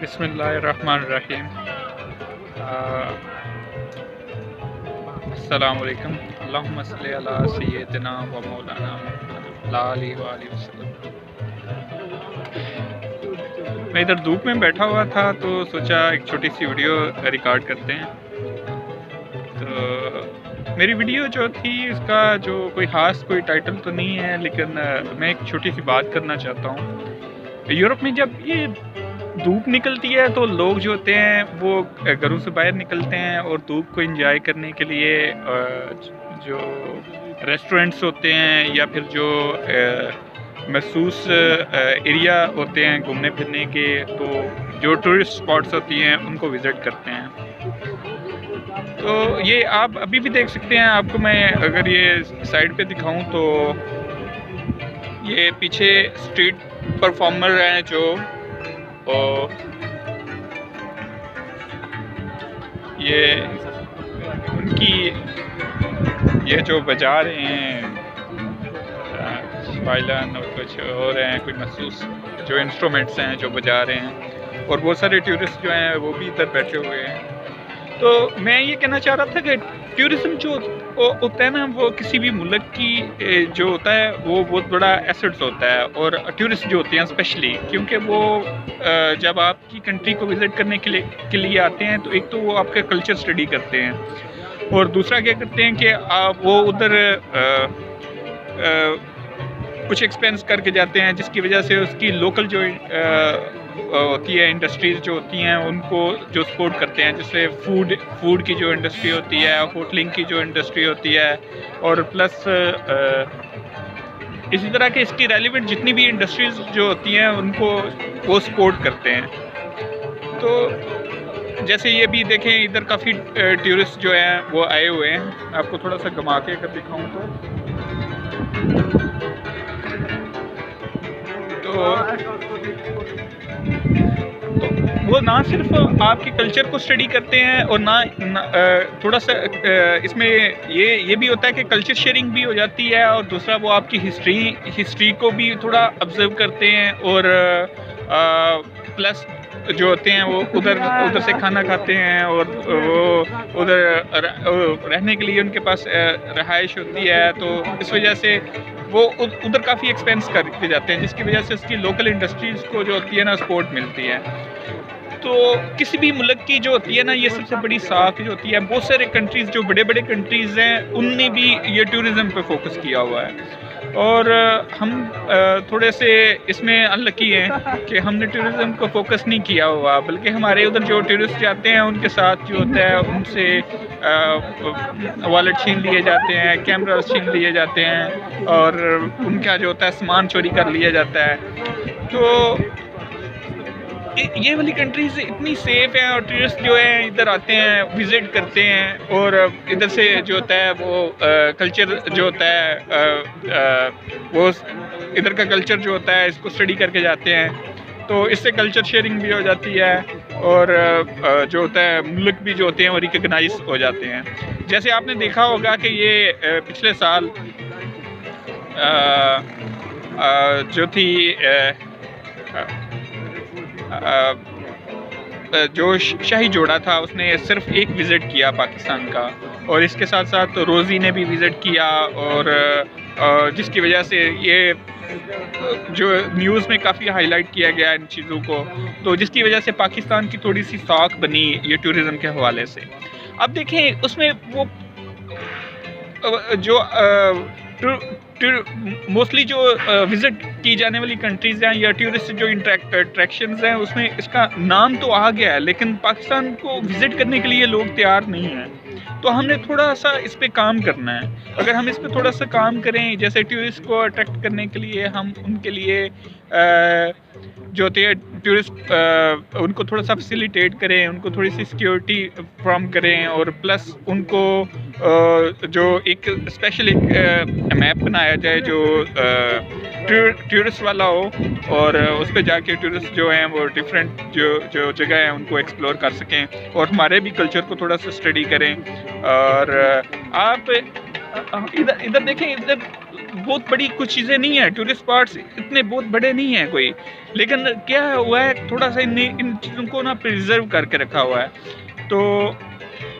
बिस्मिल्लाहिर्रहमानिर्रहीम। अस्सलामुअलैकुम। अल्लाहुम्मा सल्ली अला सय्यिदिना व मौलाना मुहम्मद अलैहि व आलिहि वसल्लम। मैं इधर धूप में बैठा हुआ था तो सोचा एक छोटी सी वीडियो रिकॉर्ड करते हैं। तो मेरी वीडियो जो थी उसका जो कोई ख़ास कोई टाइटल तो नहीं है, लेकिन मैं एक छोटी सी बात करना चाहता हूँ। यूरोप में जब ये धूप निकलती है तो लोग जो होते हैं वो घरों से बाहर निकलते हैं और धूप को एंजॉय करने के लिए जो रेस्टोरेंट्स होते हैं या फिर जो महसूस एरिया होते हैं घूमने फिरने के, तो जो टूरिस्ट स्पॉट्स होती हैं उनको विज़िट करते हैं। तो ये आप अभी भी देख सकते हैं। आपको मैं अगर ये साइड पे दिखाऊं तो ये पीछे स्ट्रीट परफॉर्मर हैं जो ये उनकी ये जो बजा रहे हैं वायलिन और कुछ और हैं, कोई महसूस जो इंस्ट्रूमेंट्स हैं जो बजा रहे हैं, और बहुत सारे टूरिस्ट जो हैं वो भी इधर बैठे हुए हैं। तो मैं ये कहना चाह रहा था कि टूरिज़्म जो होता है ना, वो किसी भी मुल्क की जो होता है वो बहुत बड़ा एसेट्स होता है। और टूरिस्ट जो होते हैं स्पेशली, क्योंकि वो जब आपकी कंट्री को विज़िट करने के लिए आते हैं तो एक तो वो आपका कल्चर स्टडी करते हैं, और दूसरा क्या करते हैं कि वो उधर कुछ एक्सपेंस करके जाते हैं, जिसकी वजह से उसकी लोकल जो होती है इंडस्ट्रीज़ जो होती हैं उनको जो सपोर्ट करते हैं, जैसे फूड की जो इंडस्ट्री होती है, होटलिंग की जो इंडस्ट्री होती है, और प्लस इसी तरह के इसकी रेलिवेंट जितनी भी इंडस्ट्रीज़ जो होती हैं उनको वो सपोर्ट करते हैं। तो जैसे ये भी देखें, इधर काफ़ी टूरिस्ट जो हैं वो आए हुए हैं। आपको थोड़ा सा घुमा के अगर दिखाऊँ तो वो ना सिर्फ आपके कल्चर को स्टडी करते हैं, और ना थोड़ा सा इसमें ये भी होता है कि कल्चर शेयरिंग भी हो जाती है, और दूसरा वो आपकी हिस्ट्री को भी थोड़ा ऑब्जर्व करते हैं, और प्लस जो होते हैं वो उधर से खाना खाते हैं, और वो उधर रहने के लिए उनके पास रहाइश होती है। तो इस वजह से वो उधर काफ़ी एक्सपेंस करके जाते हैं, जिसकी वजह से उसकी लोकल इंडस्ट्रीज़ को जो होती है ना सपोर्ट मिलती है। तो किसी भी मुल्क की जो होती है ना, ये सबसे बड़ी साख जो होती है, बहुत सारे कंट्रीज़ जो बड़े कंट्रीज़ हैं उनने भी ये टूरिज़्म पे फोकस किया हुआ है। और हम थोड़े से इसमें अनलकी हैं कि हमने टूरिज़्म को फोकस नहीं किया हुआ, बल्कि हमारे उधर जो टूरिस्ट जाते हैं उनके साथ जो होता है उनसे वॉलेट छीन लिए जाते हैं, कैमरास छीन लिए जाते हैं, और उनका जो होता है सामान चोरी कर लिया जाता है। तो ये वाली कंट्रीज़ इतनी सेफ़ हैं, और टूरिस्ट जो हैं इधर आते हैं, विज़िट करते हैं, और इधर से जो होता है वो कल्चर जो होता है वो इधर का कल्चर जो होता है इसको स्टडी करके जाते हैं। तो इससे कल्चर शेयरिंग भी हो जाती है, और जो होता है मुल्क भी जो होते हैं वो रिकग्नाइज हो जाते हैं। जैसे आपने देखा होगा कि ये पिछले साल जो थी जो शाही जोड़ा था उसने सिर्फ एक विज़िट किया पाकिस्तान का, और इसके साथ साथ रोज़ी ने भी विज़िट किया, और जिसकी वजह से ये जो न्यूज़ में काफ़ी हाईलाइट किया गया इन चीज़ों को, तो जिसकी वजह से पाकिस्तान की थोड़ी सी साख बनी ये टूरिज़्म के हवाले से। अब देखें उसमें वो जो मोस्टली जो विज़िट की जाने वाली कंट्रीज़ हैं या टूरिस्ट जो अट्रैक्शंस हैं उसमें इसका नाम तो आ गया है, लेकिन पाकिस्तान को विज़िट करने के लिए लोग तैयार नहीं हैं। तो हमने थोड़ा सा इस पे काम करना है। अगर हम इस पे थोड़ा सा काम करें, जैसे टूरिस्ट को अट्रैक्ट करने के लिए हम उनके लिए जो होते हैं टूरिस्ट उनको थोड़ा सा फैसिलिटेट करें, उनको थोड़ी सी सिक्योरिटी फ्राहम करें, और प्लस उनको जो एक स्पेशल एक मैप बनाया जाए जो टूरिस्ट वाला हो, और उस पर जाके टूरिस्ट जो हैं वो डिफरेंट जो जगह हैं उनको एक्सप्लोर कर सकें, और हमारे भी कल्चर को थोड़ा सा स्टडी करें। और आप इधर इधर देखें, इधर बहुत बड़ी कुछ चीज़ें नहीं है, टूरिस्ट स्पॉट्स इतने बहुत बड़े नहीं हैं कोई, लेकिन क्या हुआ है थोड़ा सा इन चीज़ों को ना प्रिजर्व करके रखा हुआ है। तो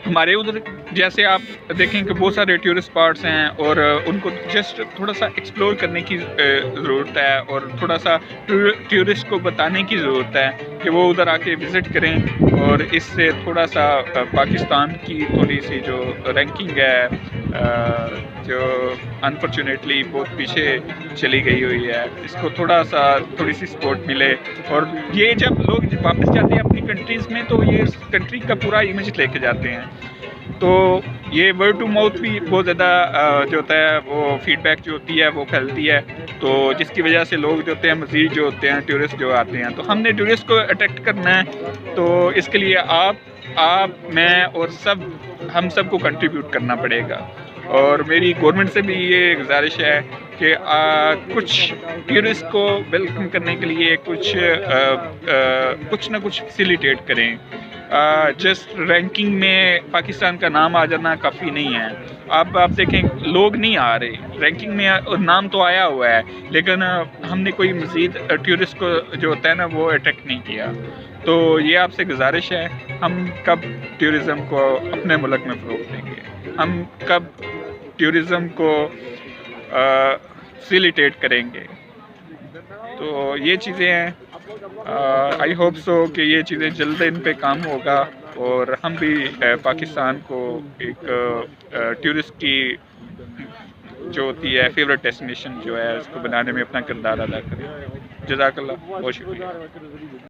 हमारे उधर जैसे आप देखें कि बहुत सारे टूरिस्ट स्पॉट्स हैं और उनको जस्ट थोड़ा सा एक्सप्लोर करने की ज़रूरत है और थोड़ा सा टूरिस्ट को बताने की ज़रूरत है कि वो उधर आके विज़िट करें, और इससे थोड़ा सा पाकिस्तान की थोड़ी सी जो रैंकिंग है जो अनफॉर्चुनेटली बहुत पीछे चली गई हुई है, इसको थोड़ी सी सपोर्ट मिले। और ये जब लोग वापस जाते हैं अपनी कंट्रीज़ में तो ये कंट्री का पूरा इमेज लेके जाते हैं, तो ये वर्ड टू माउथ भी बहुत ज़्यादा जो होता है वो फीडबैक जो होती है वो फैलती है, तो जिसकी वजह से लोग जो होते हैं मज़ीद जो होते हैं टूरिस्ट जो आते हैं, तो हमने टूरिस्ट को अट्रैक्ट करना है, तो इसके लिए आप मैं और हम सबको कंट्रीब्यूट करना पड़ेगा। और मेरी गवर्नमेंट से भी ये गुजारिश है कि कुछ टूरिस्ट को वेलकम करने के लिए कुछ ना कुछ फैसिलिटेट करें। जस्ट रैंकिंग में पाकिस्तान का नाम आ जाना काफ़ी नहीं है। आप देखें लोग नहीं आ रहे, रैंकिंग में और नाम तो आया हुआ है, लेकिन हमने कोई मज़ीद टूरिस्ट को जो होता है ना वो अट्रैक्ट नहीं किया। तो ये आपसे गुजारिश है, हम कब टूरिज़म को अपने मुल्क में फ़रोग़ देंगे, हम कब टूरिज़म को फैसिलिटेट करेंगे। तो ये चीज़ें हैं, आई होप सो कि ये चीज़ें जल्द इन पे काम होगा और हम भी पाकिस्तान को एक टूरिस्ट की जो होती है फेवरेट डेस्टिनेशन जो है उसको बनाने में अपना किरदार अदा करें। जज़ाकल्लाह, बहुत शुक्रिया।